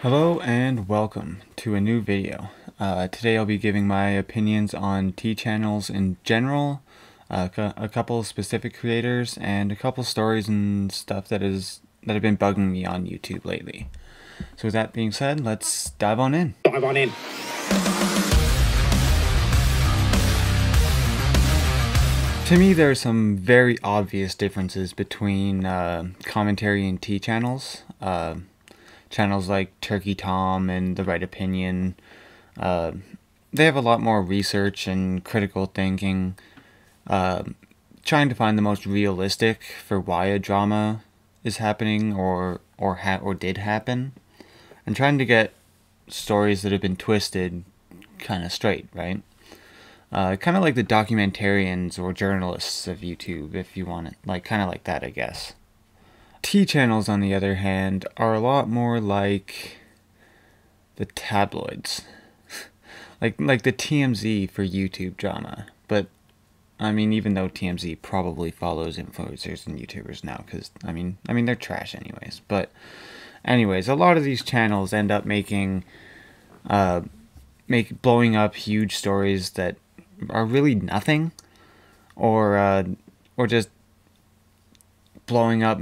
Hello and welcome to a new video. Today I'll be giving my opinions on T channels in general, a couple specific creators, and a couple stories and stuff that have been bugging me on YouTube lately. So with that being said, let's dive on in. To me, there are some very obvious differences between commentary and T channels. Channels like Turkey Tom and The Right Opinion, they have a lot more research and critical thinking, trying to find the most realistic for why a drama is happening or did happen, and trying to get stories that have been twisted kind of straight, right? Kind of like the documentarians or journalists of YouTube, if you want it, kind of like that, I guess. T channels, on the other hand, are a lot more like the tabloids, like the TMZ for YouTube drama. But I mean, even though TMZ probably follows influencers and YouTubers now, because I mean they're trash anyways. But anyways, a lot of these channels end up blowing up huge stories that are really nothing, or just blowing up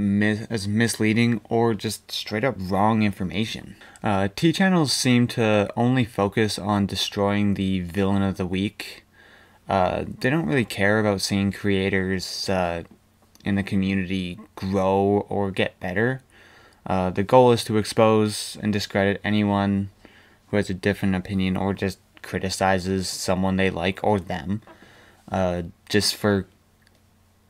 as misleading or just straight up wrong information. T channels seem to only focus on destroying the villain of the week. They don't really care about seeing creators in the community grow or get better. The goal is to expose and discredit anyone who has a different opinion or just criticizes someone they like or them, just for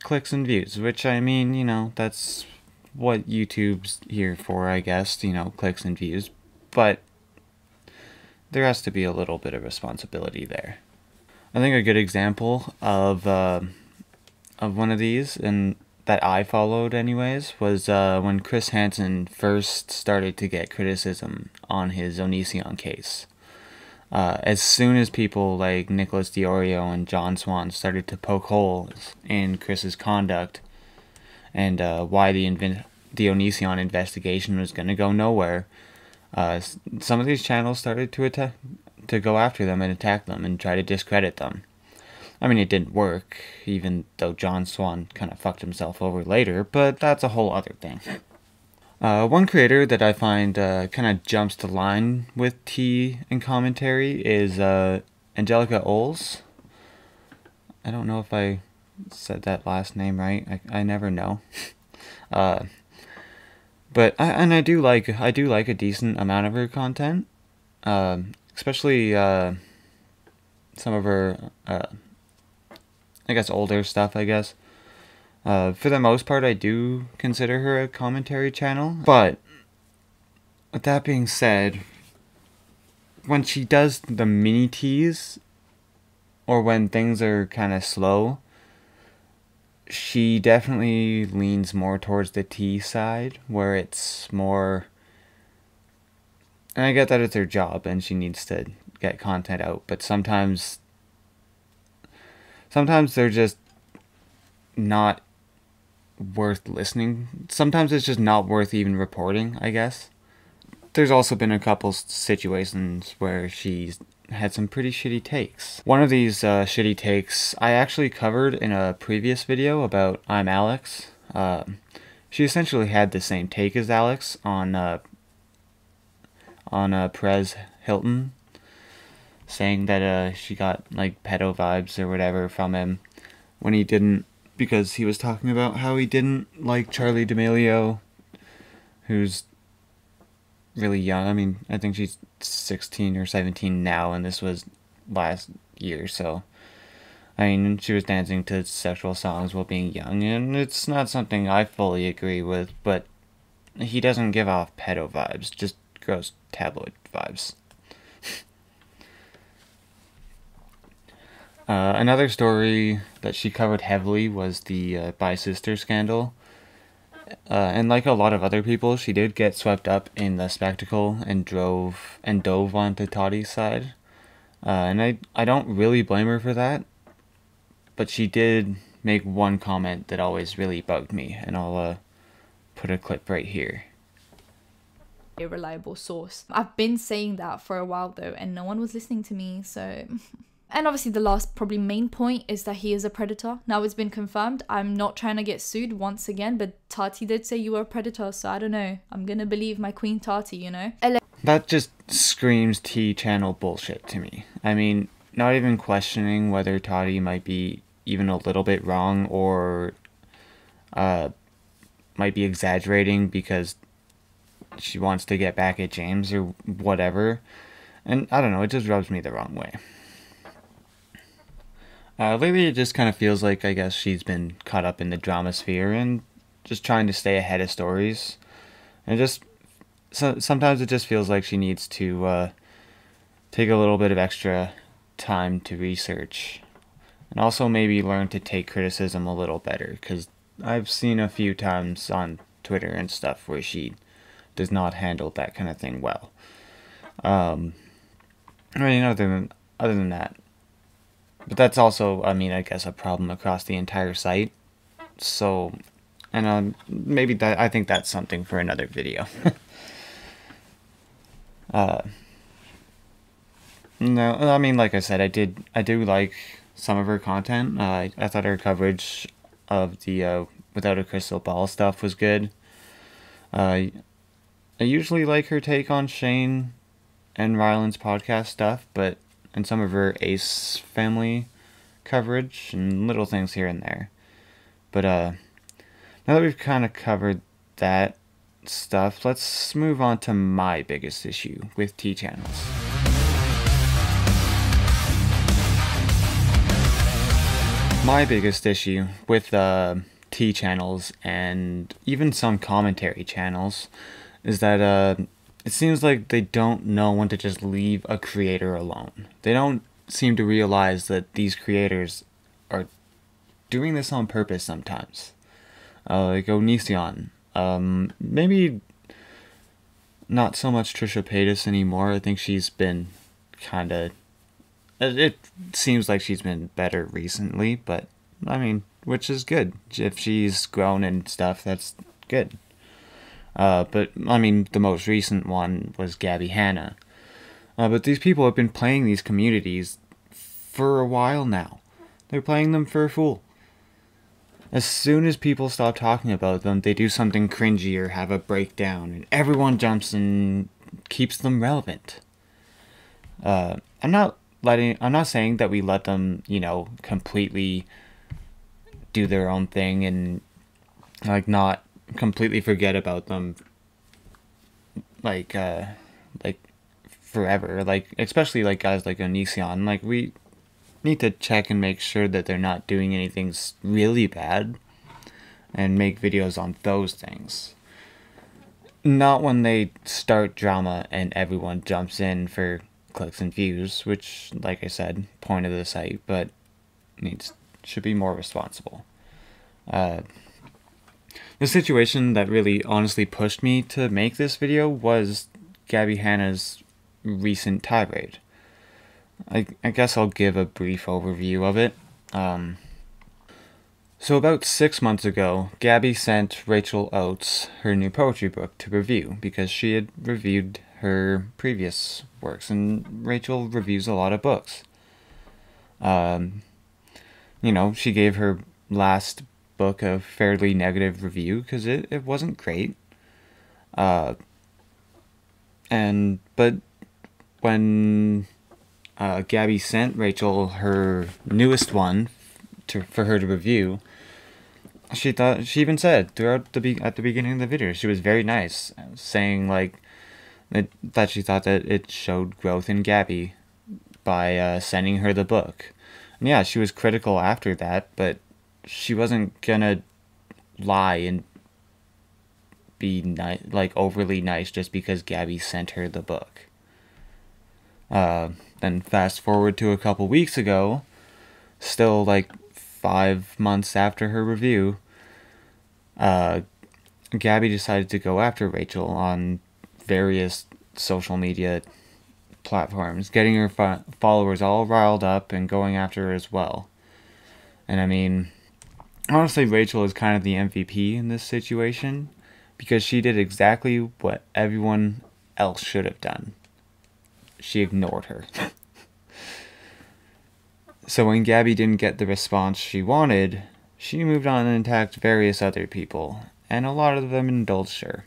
clicks and views, which, I mean, you know, that's what YouTube's here for, I guess, you know, clicks and views. But there has to be a little bit of responsibility there. I think a good example of one of these, and that I followed anyways, was when Chris Hansen first started to get criticism on his Onision case. As soon as people like Nicholas Diorio and John Swan started to poke holes in Chris's conduct and why the Onision investigation was going to go nowhere, some of these channels started to go after them and attack them and try to discredit them. I mean, it didn't work, even though John Swan kind of fucked himself over later, but that's a whole other thing. One creator that I find kind of jumps the line with T and commentary is Angelika Oles. I don't know if I said that last name right. I never know. But I do like a decent amount of her content, especially some of her I guess older stuff, I guess. For the most part, I do consider her a commentary channel. But with that being said, when she does the mini teas, or when things are kind of slow, she definitely leans more towards the tea side, where it's more... And I get that it's her job and she needs to get content out, but sometimes they're just not worth listening. Sometimes it's just not worth even reporting, I guess. There's also been a couple situations where she's had some pretty shitty takes. One of these shitty takes I actually covered in a previous video about I'm Alex. She essentially had the same take as Alex on Perez Hilton, saying that she got like pedo vibes or whatever from him when he didn't, because he was talking about how he didn't like Charli D'Amelio, who's really young. I mean, I think she's 16 or 17 now, and this was last year, so I mean, she was dancing to sexual songs while being young, and it's not something I fully agree with, but he doesn't give off pedo vibes, just gross tabloid vibes. Another story that she covered heavily was the bi-sister scandal. And like a lot of other people, she did get swept up in the spectacle and dove onto Toddy's side. And I don't really blame her for that. But she did make one comment that always really bugged me, and I'll put a clip right here. a reliable source. I've been saying that for a while though, and no one was listening to me, so... And obviously the last probably main point is that he is a predator. Now it's been confirmed. I'm not trying to get sued once again, but Tati did say you were a predator, so I don't know. I'm gonna believe my queen Tati, you know? That just screams T-channel bullshit to me. I mean, not even questioning whether Tati might be even a little bit wrong or might be exaggerating because she wants to get back at James or whatever. And I don't know, it just rubs me the wrong way. Lately it just kind of feels like, I guess, she's been caught up in the drama sphere and just trying to stay ahead of stories. And sometimes it just feels like she needs to take a little bit of extra time to research. And also maybe learn to take criticism a little better, because I've seen a few times on Twitter and stuff where she does not handle that kind of thing well. I mean, other than that. But that's also, I mean, I guess a problem across the entire site. So, and maybe I think that's something for another video. No, I mean, like I said, I do like some of her content. I thought her coverage of the Without a Crystal Ball stuff was good. I usually like her take on Shane and Ryland's podcast stuff, and some of her Ace family coverage and little things here and there. But now that we've kind of covered that stuff, let's move on to my biggest issue with T-channels. My biggest issue with T-channels and even some commentary channels is that it seems like they don't know when to just leave a creator alone. They don't seem to realize that these creators are doing this on purpose sometimes. Like Onision. Maybe not so much Trisha Paytas anymore. I think she's been kind of... It seems like she's been better recently, but, I mean, which is good. If she's grown and stuff, that's good. But, I mean, the most recent one was Gabby Hanna. But these people have been playing these communities for a while now. They're playing them for a fool. As soon as people stop talking about them, they do something cringy or have a breakdown, and everyone jumps and keeps them relevant. I'm not saying that we let them, you know, completely do their own thing and, like, not completely forget about them, like forever. Like, especially, like, guys like Onision. Like, we need to check and make sure that they're not doing anything really bad and make videos on those things. Not when they start drama and everyone jumps in for clicks and views, which, like I said, point of the site, but should be more responsible. The situation that really honestly pushed me to make this video was Gabby Hanna's recent tirade. I guess I'll give a brief overview of it. So about 6 months ago, Gabby sent Rachel Oates her new poetry book to review because she had reviewed her previous works, and Rachel reviews a lot of books. You know, she gave her last book a fairly negative review because it wasn't great. But when Gabby sent Rachel her newest one for her to review, she even said at the beginning of the video, she was very nice, saying like that she thought that it showed growth in Gabby by sending her the book. And yeah, she was critical after that, but she wasn't gonna lie and be like overly nice just because Gabby sent her the book. Then fast forward to a couple weeks ago, still like 5 months after her review, Gabby decided to go after Rachel on various social media platforms, getting her followers all riled up and going after her as well. And I mean, honestly, Rachel is kind of the MVP in this situation because she did exactly what everyone else should have done. She ignored her. So when Gabby didn't get the response she wanted, she moved on and attacked various other people, and a lot of them indulged her.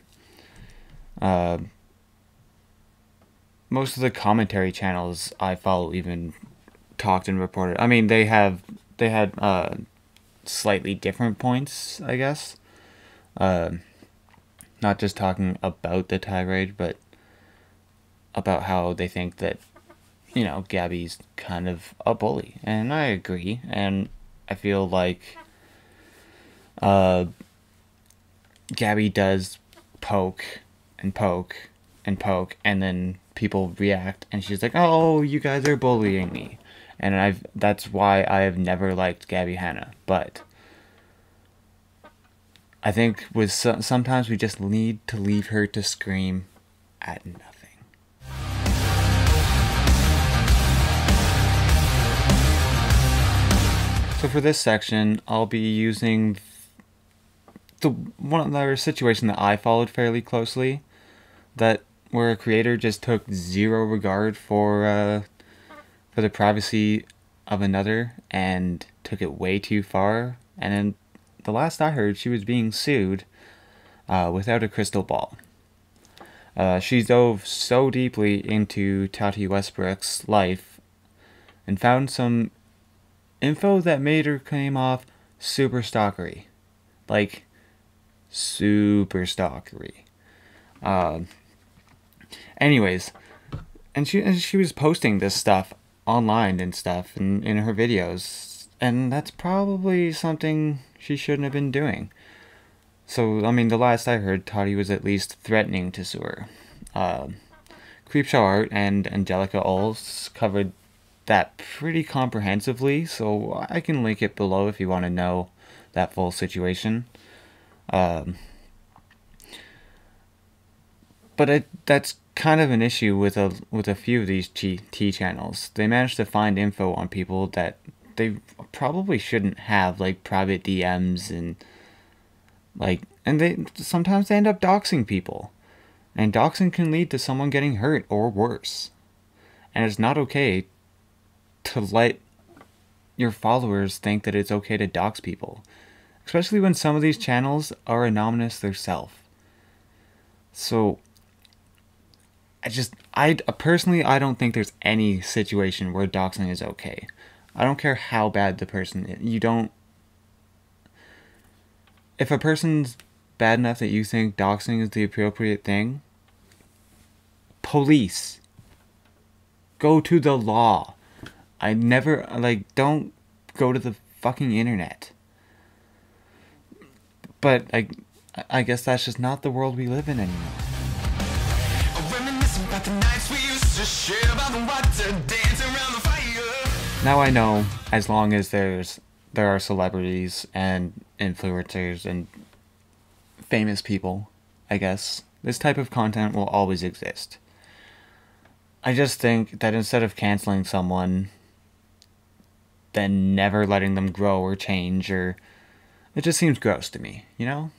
Most of the commentary channels I follow even talked and reported. I mean, they had slightly different points, I guess. Not just talking about the tirade, but about how they think that, you know, Gabby's kind of a bully. And I agree, and I feel like Gabby does poke and poke and poke, and then people react, and she's like, oh, you guys are bullying me. And that's why I have never liked Gabby Hanna. But I think sometimes we just need to leave her to scream at nothing. So for this section, I'll be using one other situation that I followed fairly closely, where a creator just took zero regard for the privacy of another and took it way too far. And then the last I heard, she was being sued without a crystal ball. She dove so deeply into Tati Westbrook's life and found some info that made her come off super stalkery. Like, super stalkery. Anyways, and she was posting this stuff online and stuff in her videos, and that's probably something she shouldn't have been doing. So, I mean, the last I heard, Tati was at least threatening to sue her. Creepshow Art and Angelika Oles covered that pretty comprehensively, so I can link it below if you want to know that full situation. But that's kind of an issue with a few of these T channels. They manage to find info on people that they probably shouldn't have, like private DMs and they sometimes end up doxing people. And doxing can lead to someone getting hurt or worse. And it's not okay to let your followers think that it's okay to dox people, especially when some of these channels are anonymous themselves. So I personally don't think there's any situation where doxing is okay. I don't care how bad the person is. If a person's bad enough that you think doxing is the appropriate thing, police, go to the law. Don't go to the fucking internet. But I guess that's just not the world we live in anymore. Now I know, as long as there are celebrities and influencers and famous people, I guess, this type of content will always exist. I just think that instead of canceling someone, then never letting them grow or change, it just seems gross to me, you know?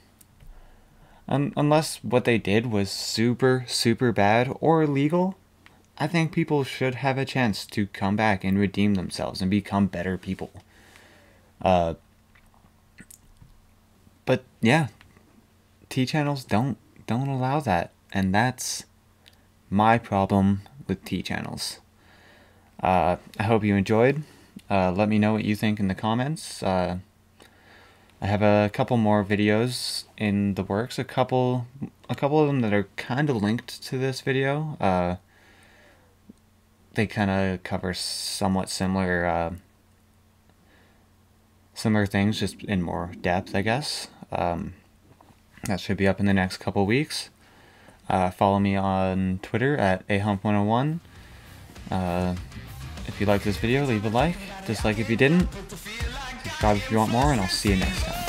Unless what they did was super, super bad or illegal, I think people should have a chance to come back and redeem themselves and become better people. But yeah, T channels don't allow that, and that's my problem with T channels. I hope you enjoyed. Let me know what you think in the comments. I have a couple more videos in the works, a couple of them that are kind of linked to this video. They kind of cover somewhat similar things, just in more depth, I guess. That should be up in the next couple weeks. Follow me on Twitter at ahump101. If you like this video, leave a like. Dislike if you didn't. Subscribe if you want more, and I'll see you next time.